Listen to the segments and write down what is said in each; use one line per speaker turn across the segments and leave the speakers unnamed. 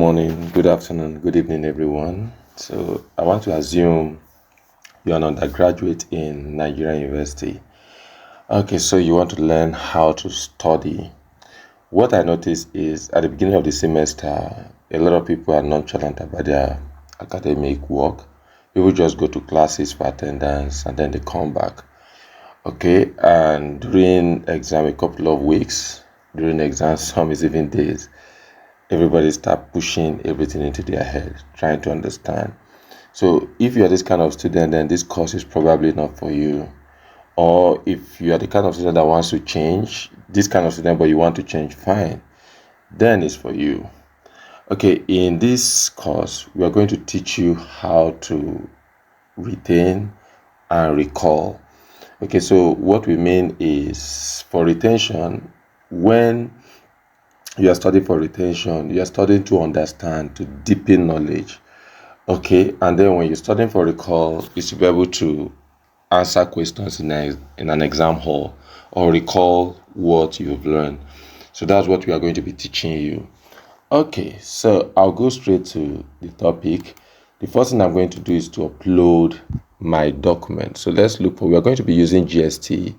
morning, good afternoon, good evening, everyone. So, I want to assume you're an undergraduate in Nigerian University. Okay, so you want to learn how to study. What I noticed is at the beginning of the semester, a lot of people are nonchalant about their academic work. People just go to classes for attendance and then they come back. Okay, and during exam, a couple of weeks, during exam, some is even days, everybody start pushing everything into their head, trying to understand. So if you're this kind of student, then this course is probably not for you. Or if you are the kind of student that wants to change, this kind of student, but you want to change, fine, then it's for you. Okay, in this course, we are going to teach you how to retain and recall. Okay, so what we mean is for retention, when you are studying for retention, you are studying to understand, to deepen knowledge. Okay, and then when you're studying for recall, is to be able to answer questions in an exam hall or recall what you've learned. So that's what we are going to be teaching you. Okay, so I'll go straight to the topic. The first thing I'm going to do is to upload my document. So let's look for, we are going to be using GST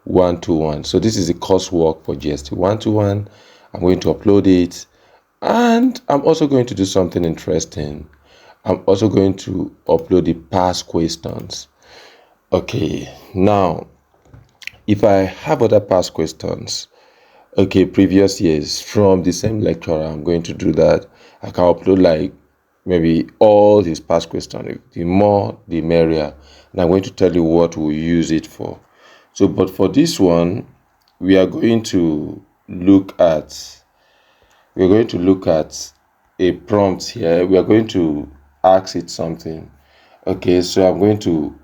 121. So this is the coursework for GST 121. I'm going to upload it, and I'm also going to do something interesting. I'm also going to upload the past questions. Okay, now if I have other past questions, okay, previous years from the same lecturer, I'm going to do that. I can upload like maybe all his past questions. The more, the merrier. And I'm going to tell you what we'll use it for. So, but for this one, we are going to look at a prompt here. We are going to ask it something. Okay, so I'm going to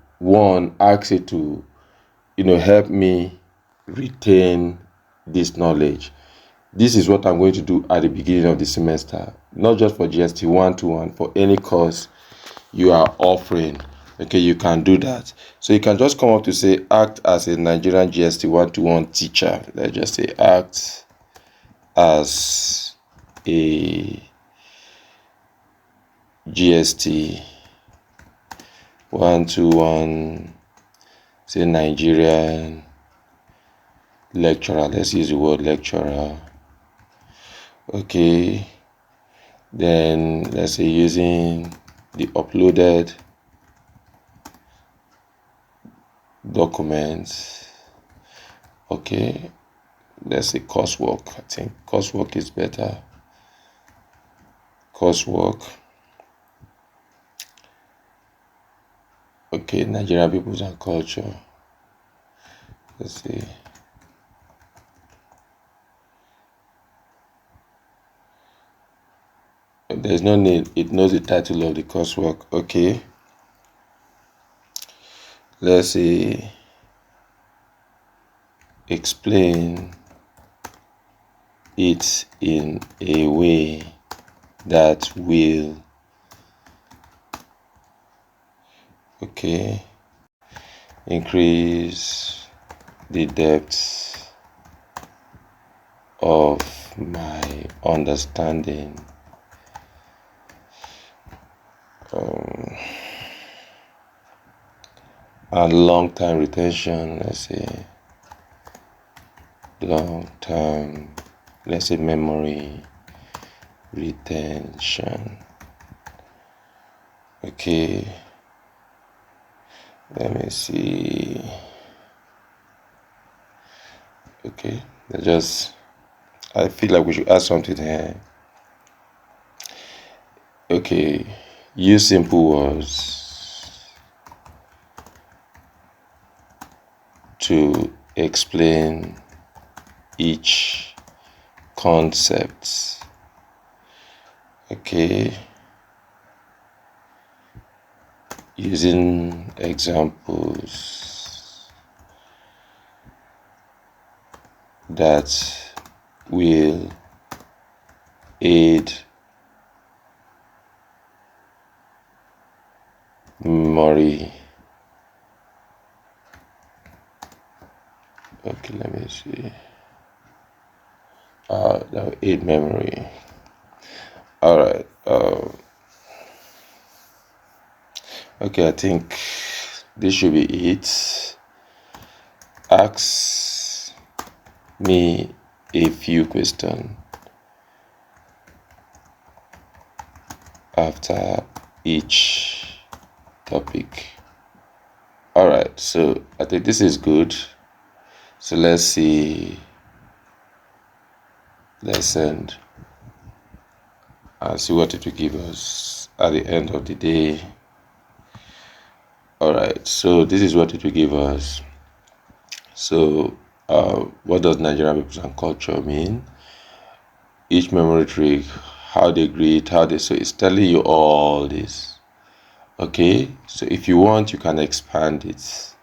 ask it to help me retain this knowledge. This is what I'm going to do at the beginning of the semester, not just for GST 121, for any course you are offering. Okay, you can do that. So you can just come up to say, act as a Nigerian GST 121 teacher. Let's just say, act as a GST 121, say Nigerian lecturer. Let's use the word lecturer. Okay, then let's say using the uploaded documents. Okay, let's say coursework. I think coursework is better. Coursework. Okay, Nigerian peoples and culture. Let's see. There's no need, it knows the title of the coursework. Okay, let's say explain it in a way that will increase the depth of my understanding and long-term retention. Let's say long-term, let's say memory retention. Okay, let me see. Okay, I feel like we should add something here. Okay, use simple words to explain each concept. Okay, using examples that will aid memory. Okay, let me see. That will aid memory. All right. Okay, I think this should be it. Ask me a few questions after each topic. All right, so I think this is good. So let's see. Let's send and see what it will give us at the end of the day. All right, so this is what it will give us. So what does Nigerian peoples and culture mean? Each memory trick, how they greet, how they, so it's telling you all this. Okay, so if you want, you can expand it.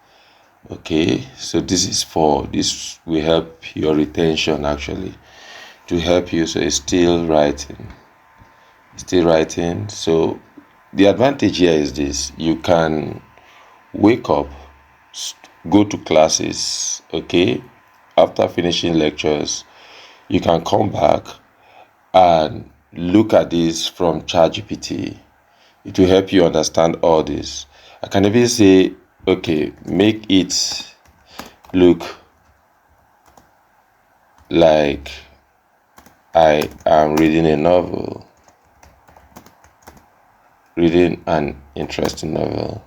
Okay, so this will help your retention, actually, to help you. So it's still writing. So the advantage here is this: you can wake up, go to classes, okay, after finishing lectures, you can come back and look at this from ChatGPT. It will help you understand all this. I can even say, okay, make it look like I am reading a novel, reading an interesting novel.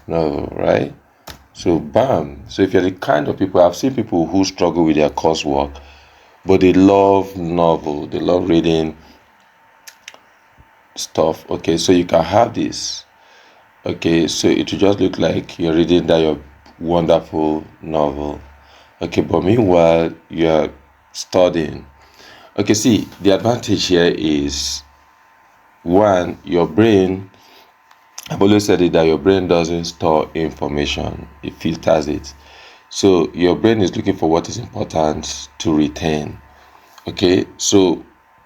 Right? So bam. So if you're the kind of people, I've seen people who struggle with their coursework, but they love novel, they love reading stuff. Okay, so you can have this. Okay, so it will just look like you're reading that your wonderful novel. Okay, but meanwhile you're studying. Okay, see, the advantage here is one, your brain, I've always said it, that your brain doesn't store information, it filters it. So your brain is looking for what is important to retain. Okay, so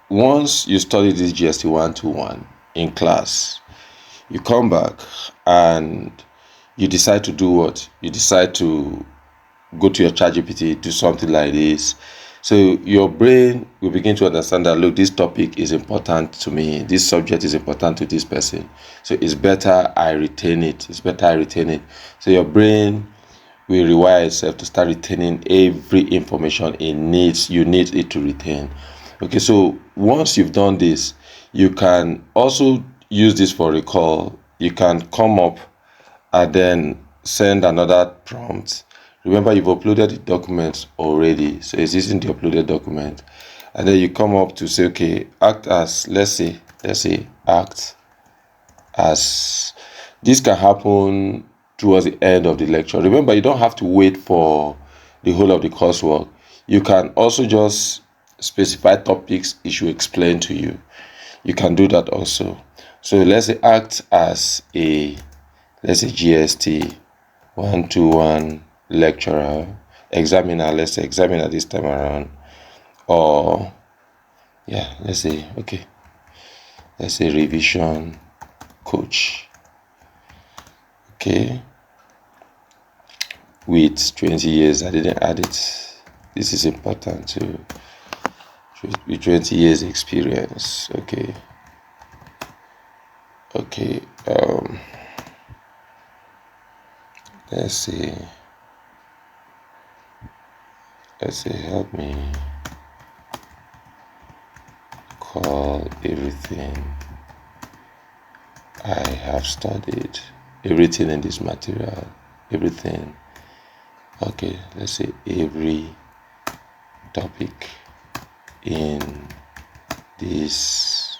once you study this GST 121 in class, you come back and you decide to do what? You decide to go to your ChatGPT, do something like this. So your brain will begin to understand that, look, this topic is important to me. This subject is important to this person. So it's better I retain it. So your brain will rewire itself to start retaining every information you need it to retain. Okay, so once you've done this, you can also use this for recall. You can come up and then send another prompt. Remember, you've uploaded the document already, so it's using the uploaded document. And then you come up to say, okay, act as, let's say act as. This can happen towards the end of the lecture. Remember, you don't have to wait for the whole of the coursework. You can also just specify topics it should explain to you. You can do that also. So let's say act as let's say GST 121 lecturer, examiner, let's say examiner this time around, or yeah, let's say revision coach. Okay, with 20 years, I didn't add it. This is important too. With 20 years experience. Okay. Let's see, help me call everything I have studied, everything in this material, everything. Okay, let's say every topic in this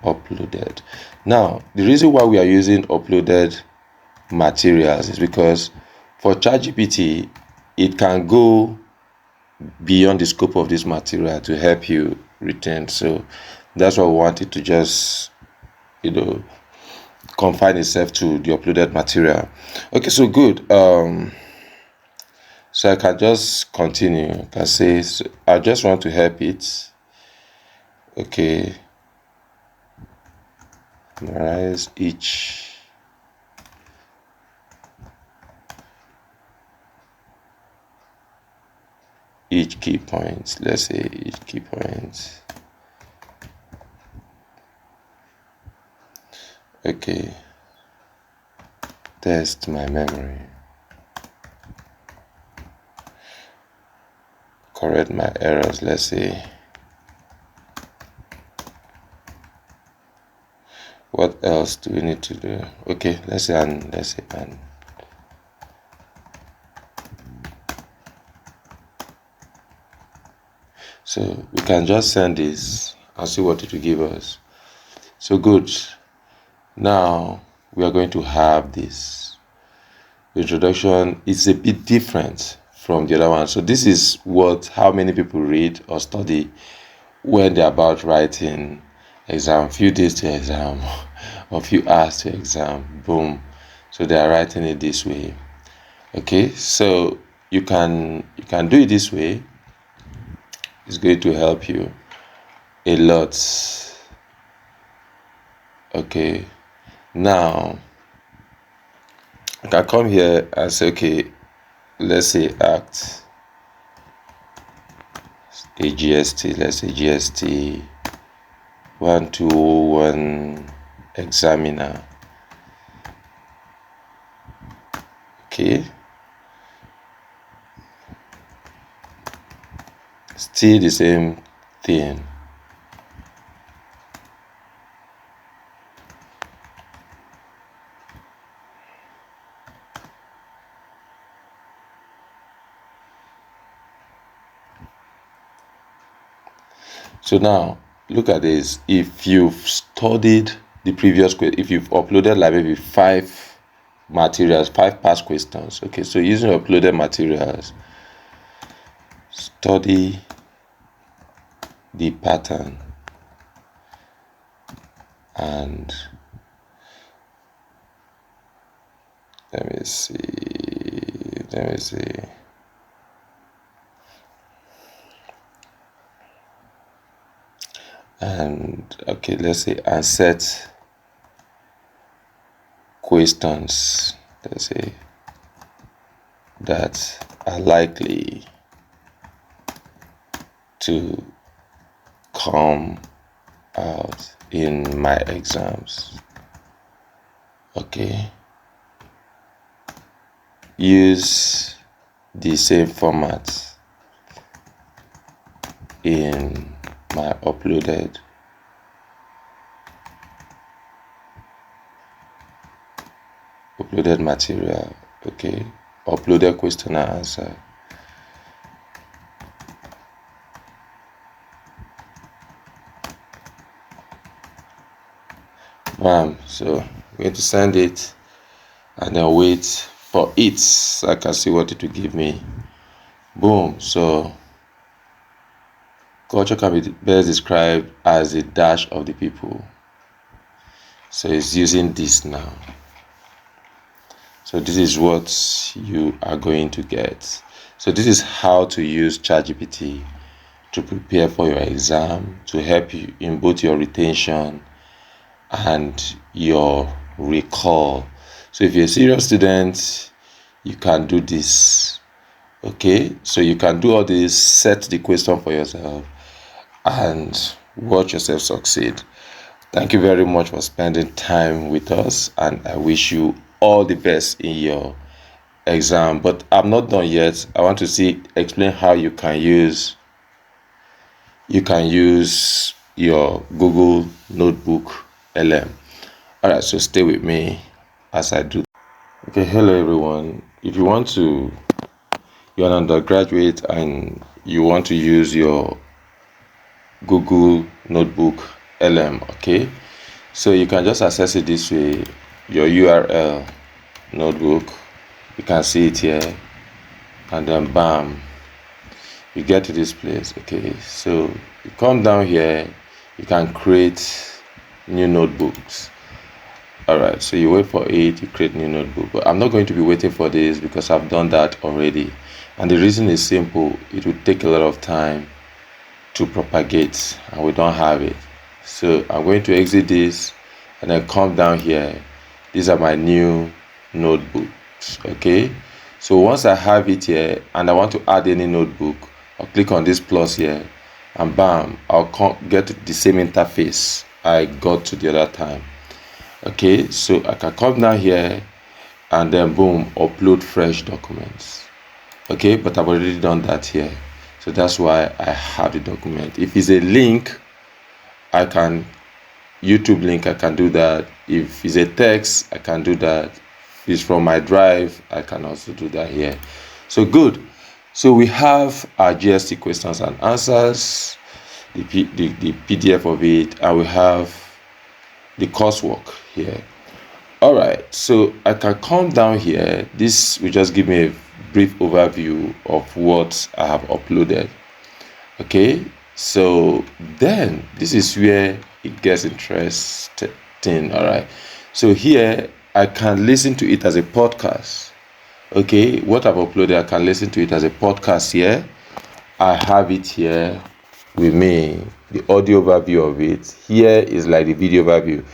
uploaded. Now, the reason why we are using uploaded materials is because for ChatGPT, it can go beyond the scope of this material to help you retain. So that's why we wanted to just, confine itself to the uploaded material. Okay, so good. So I can just continue. I can say, so I just want to help it. Okay. Memorize each. each key point. Let's say each key point. Okay, test my memory, correct my errors. Let's say, what else do we need to do? Okay, let's say and. So we can just send this and see what it will give us. So good. Now we are going to have this. The introduction is a bit different from the other one. So this is how many people read or study when they're about writing exam, few days to exam or few hours to exam. Boom. So they are writing it this way. Okay, so you can do it this way. It's going to help you a lot. Okay, now I can come here and say, okay, let's say act a GST. Let's say GST 1201 examiner. Okay, still the same thing. So now look at this. If you've studied the previous question, if you've uploaded like maybe 5 materials, 5 past questions. Okay, so using uploaded materials, study the pattern and let me see. And okay, let's say and set questions, let's say, that are likely to come out in my exams. Okay, use the same format in my uploaded material. Okay, uploaded question and answer. So I'm going to send it and then wait for it so I can see what it will give me. Boom. So culture can be best described as a dash of the people. So it's using this now. So this is what you are going to get. So this is how to use ChatGPT to prepare for your exam, to help you in both your retention and your recall. So if you're a serious student, you can do this. Okay, so you can do all this, set the question for yourself and watch yourself succeed. Thank you very much for spending time with us, and I wish you all the best in your exam. But I'm not done yet. I want to explain how you can use your Google Notebook LM. All right, so stay with me as I do. Okay, hello everyone. If you're an undergraduate and you want to use your Google Notebook LM, okay, so you can just access it this way. Your URL notebook, you can see it here, and then bam, you get to this place. Okay, so you come down here, you can create new notebooks. All right, so you wait for it, you create new notebook, but I'm not going to be waiting for this because I've done that already, and the reason is simple. It will take a lot of time to propagate and we don't have it. So I'm going to exit this and then come down here. These are my new notebooks. Okay, so once I have it here and I want to add any notebook, I'll click on this plus here, and bam, I'll get to the same interface I got to the other time. Okay, so I can come down here and then boom, upload fresh documents. Okay, but I've already done that here, so that's why I have the document. If it's a link, I can YouTube link, I can do that. If it's a text, I can do that. If it's from my drive, I can also do that here. So good. So we have our GST questions and answers, the PDF of it, and we have the coursework here. All right, so I can come down here. This will just give me a brief overview of what I have uploaded. Okay, so then this is where it gets interesting. All right, so here I can listen to it as a podcast. Okay, what I've uploaded, I can listen to it as a podcast here. I have it here with me, the audio overview of it. Here is like the video overview.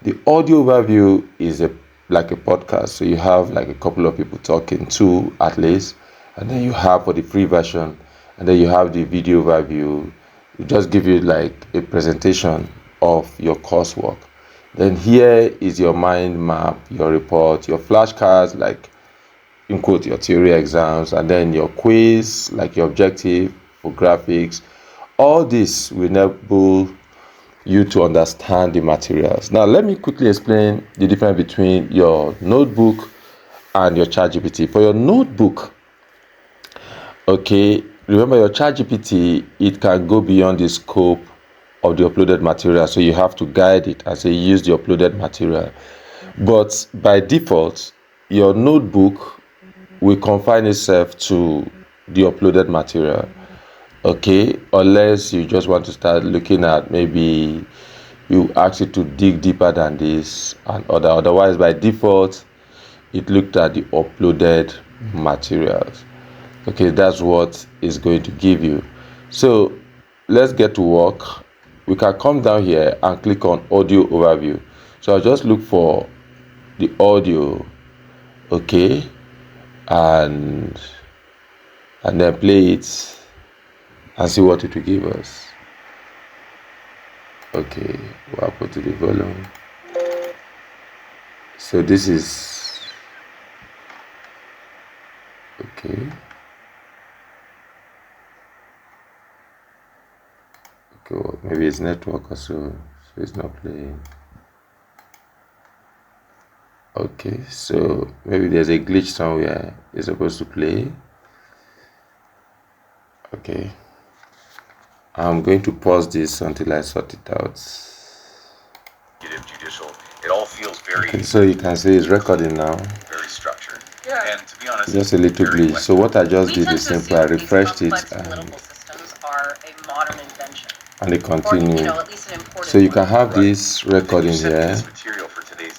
The audio overview is like a podcast, so you have like a couple of people talking, two at least, and then you have for the free version, and then you have the video overview. It just give you like a presentation of your coursework. Then here is your mind map, your report, your flashcards, like in quote your theory exams, and then your quiz, like your objective for graphics. All this will enable you to understand the materials. Now let me quickly explain the difference between your notebook and your ChatGPT. For your notebook, okay, remember your ChatGPT, it can go beyond the scope of the uploaded material, so you have to guide it and say use the uploaded material. But by default, your notebook will confine itself to the uploaded material. Okay, unless you just want to start looking at, maybe you ask it to dig deeper than this and otherwise by default it looked at the uploaded materials. Okay, that's what it's going to give you. So let's get to work. We can come down here and click on audio overview. So I'll just look for the audio, okay, and then play it and see what it will give us. Okay, we'll put to the volume. So this is okay. Okay, well, maybe it's network or so it's not playing. Okay, so maybe there's a glitch somewhere. It's supposed to play. Okay, I'm going to pause this until I sort it out.
Judicial. It all feels very.
Okay, so you can see it's recording now.
Very structured. Yeah. And to be honest,
just a little glitch. So what I just did is simple. I refreshed it and it continued. So you can have this recording here.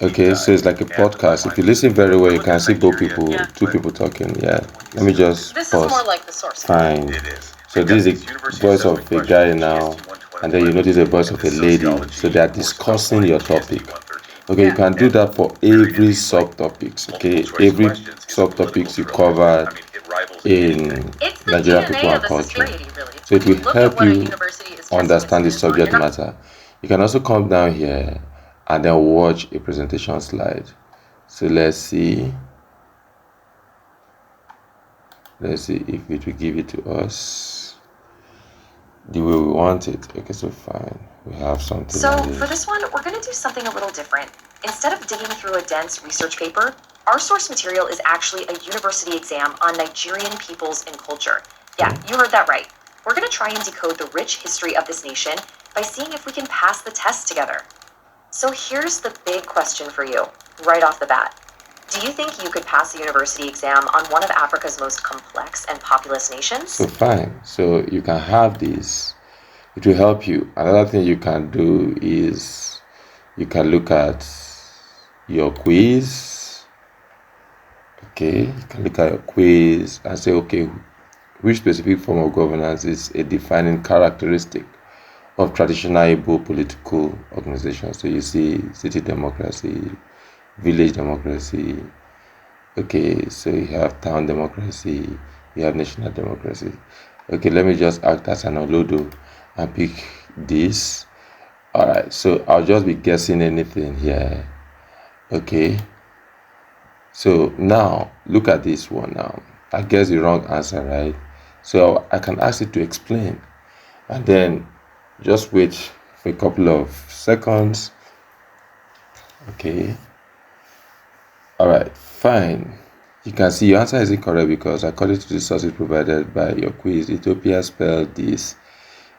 Okay, so it's like a podcast. If you listen very well, you can see both people, two people talking. Yeah, let me just pause. Fine. So this is the voice of a guy now, and then you notice the voice of a lady. So they are discussing your topic. Okay, you can do that for every subtopics. Okay, every subtopics you covered in Nigerian people and culture. So it will help you understand the subject matter. You can also come down here and then watch a presentation slide. So let's see if it will give it to us the way we want it. Okay, so fine, we have something.
So for this one, we're going to do something a little different. Instead of digging through a dense research paper, our source material is actually a university exam on Nigerian peoples and culture. Yeah, you heard that right. We're going to try and decode the rich history of this nation by seeing if we can pass the test together. So here's the big question for you, right off the bat. Do you think you could pass a university exam on one of Africa's most complex and populous nations?
So fine, so you can have this. It will help you. Another thing you can do is you can look at your quiz. Okay, you can look at your quiz and say, okay, which specific form of governance is a defining characteristic of traditional Igbo political organizations? So you see city democracy, village democracy. Okay, so you have town democracy, you have national democracy. Okay, let me just act as an Olodo and pick this. All right, so I'll just be guessing anything here. Okay, so now look at this one. Now I guess the wrong answer, right? So I can ask it to explain, and then just wait for a couple of seconds. Okay, all right, fine. You can see your answer is incorrect because according to the sources provided by your quiz, Ethiopia spelled this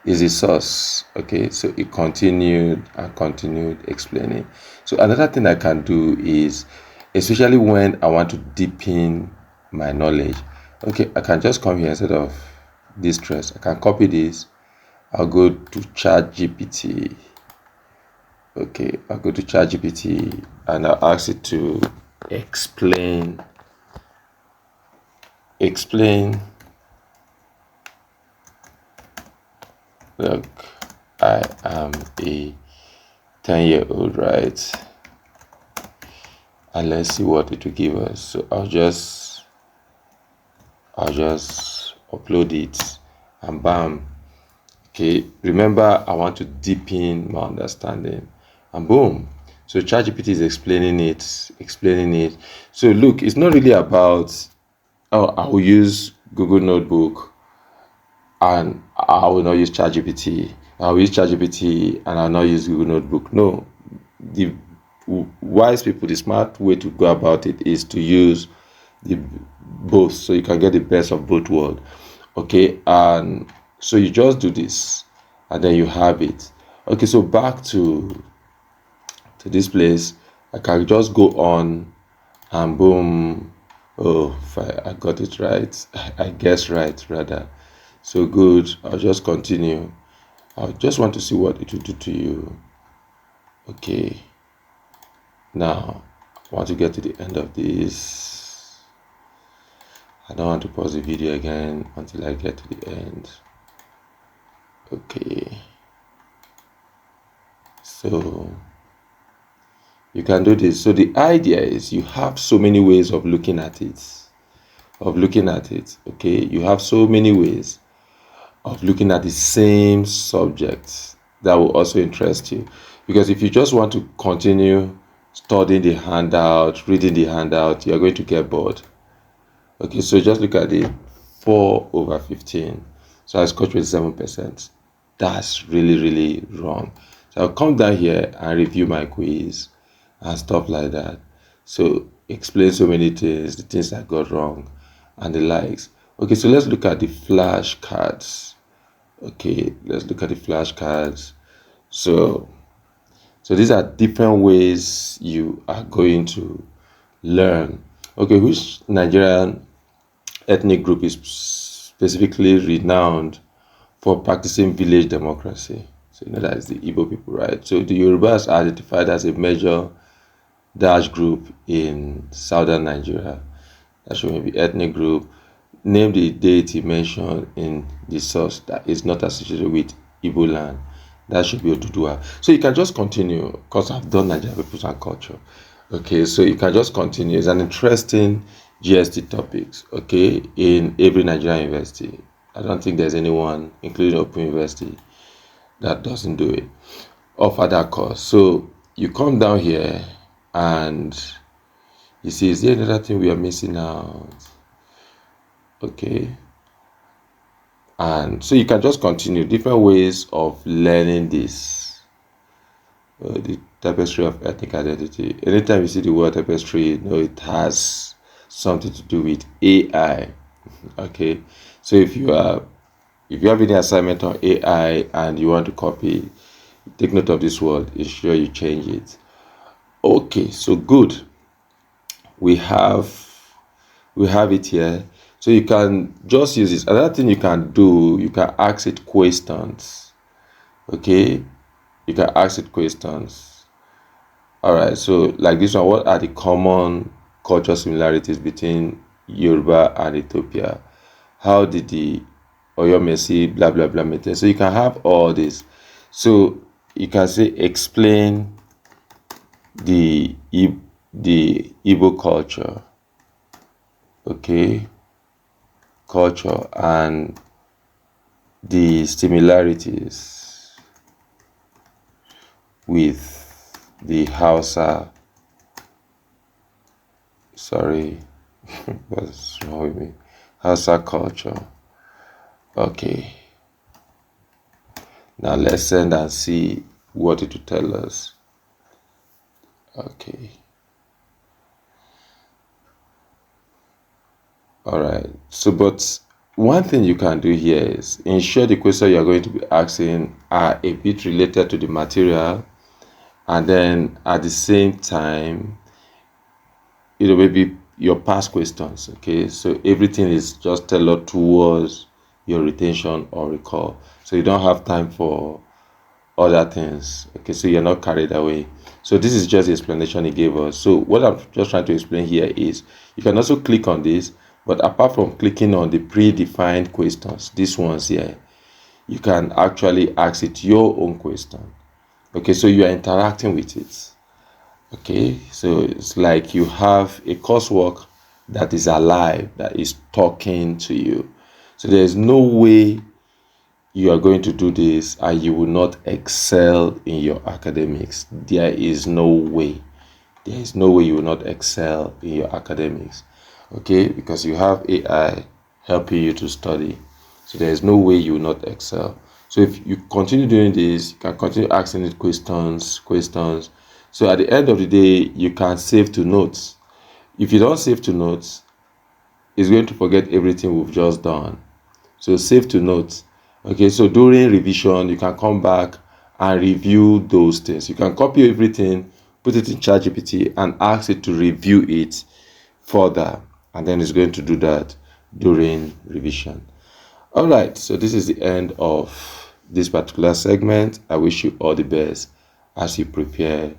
is the source. Okay, so it continued and continued explaining. So another thing I can do is, especially when I want to deepen my knowledge, okay, I can just come here instead of this stress. I can copy this. I'll go to ChatGPT. Okay, I'll go to ChatGPT and I'll ask it to explain look, I am a 10-year-old, right? And let's see what it will give us. So I'll just upload it and bam. Okay, remember I want to deepen my understanding and boom. So ChatGPT is explaining it. So look, it's not really about, oh, I will use Google Notebook and I will not use ChatGPT. I will use ChatGPT and I'll not use Google Notebook. No, the wise people, the smart way to go about it is to use the both, so you can get the best of both worlds. Okay, and so you just do this, and then you have it. Okay, so back to this place, I can just go on, and boom. Oh, I got it right. I guess right rather. So good. I'll just continue. I just want to see what it will do to you. Okay. Now, I want to get to the end of this. I don't want to pause the video again until I get to the end. Okay. So, you can do this. So the idea is you have so many ways of looking at it. Okay. You have so many ways of looking at the same subject that will also interest you. Because if you just want to continue studying the handout, reading the handout, you're going to get bored. Okay, so just look at it, 4 over 15. So I scored 27%. That's really, really wrong. So I'll come down here and review my quiz and stuff like that. So explain so many things, the things I got wrong and the likes. Okay, so let's look at the flashcards. Okay, let's look at the flashcards. So these are different ways you are going to learn. Okay, which Nigerian ethnic group is specifically renowned for practicing village democracy? So you know that is the Igbo people, right? So the Yorubas are identified as a major dash group in southern Nigeria. That should be ethnic group. Name the deity mentioned in the source that is not associated with Igbo land. That should be Oduduwa. So you can just continue because I've done Nigerian peoples and culture. Okay, so you can just continue. It's an interesting GST topics, okay, in every Nigerian university. I don't think there's anyone, including Open University, that doesn't do it. Offer that course. So you come down here and you see, is there another thing we are missing out? Okay. And so you can just continue different ways of learning this. The tapestry of ethnic identity. Anytime you see the word tapestry, you know it has something to do with AI. Okay. So if you have any assignment on AI and you want to copy, take note of this word, ensure you change it. Okay, so good. We have it here. So you can just use this. Another thing you can do, you can ask it questions. Okay, you can ask it questions. All right, so like this one, what are the common cultural similarities between Yoruba and Ethiopia? How did the Oyomesi blah blah blah method? So you can have all this. So you can say explain the Igbo culture. Okay, culture, and the similarities with the Hausa, what's wrong with me? Hausa culture. Okay. Now let's send and see what it will tell us. Okay. All right. So, but one thing you can do here is ensure the questions you are going to be asking are a bit related to the material, and then at the same time, maybe your past questions. Okay. So everything is just tailored towards your retention or recall. So you don't have time for other things. Okay. So you're not carried away. So this is just the explanation he gave us. So what I'm just trying to explain here is you can also click on this, but apart from clicking on the predefined questions, these ones here, you can actually ask it your own question. Okay, so you are interacting with it. Okay, so it's like you have a coursework that is alive, that is talking to you. So there's no way you are going to do this and you will not excel in your academics. There is no way. There is no way you will not excel in your academics. Okay, because you have AI helping you to study. So there is no way you will not excel. So if you continue doing this, you can continue asking it questions. So at the end of the day, you can save to notes. If you don't save to notes, it's going to forget everything we've just done. So save to notes. Okay, so during revision, you can come back and review those things. You can copy everything, put it in ChatGPT and ask it to review it further, and then it's going to do that during revision. All right, so this is the end of this particular segment. I wish you all the best as you prepare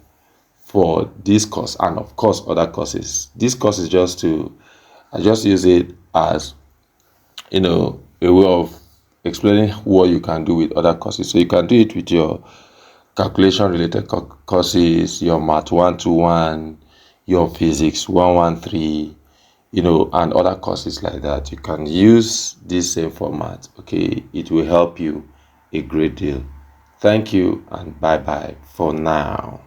for this course and of course other courses. This course is I just use it as a way of explaining what you can do with other courses. So you can do it with your calculation related courses, your math 121, your physics 113, and other courses like that. You can use this same format. Okay, it will help you a great deal. Thank you and bye bye for now.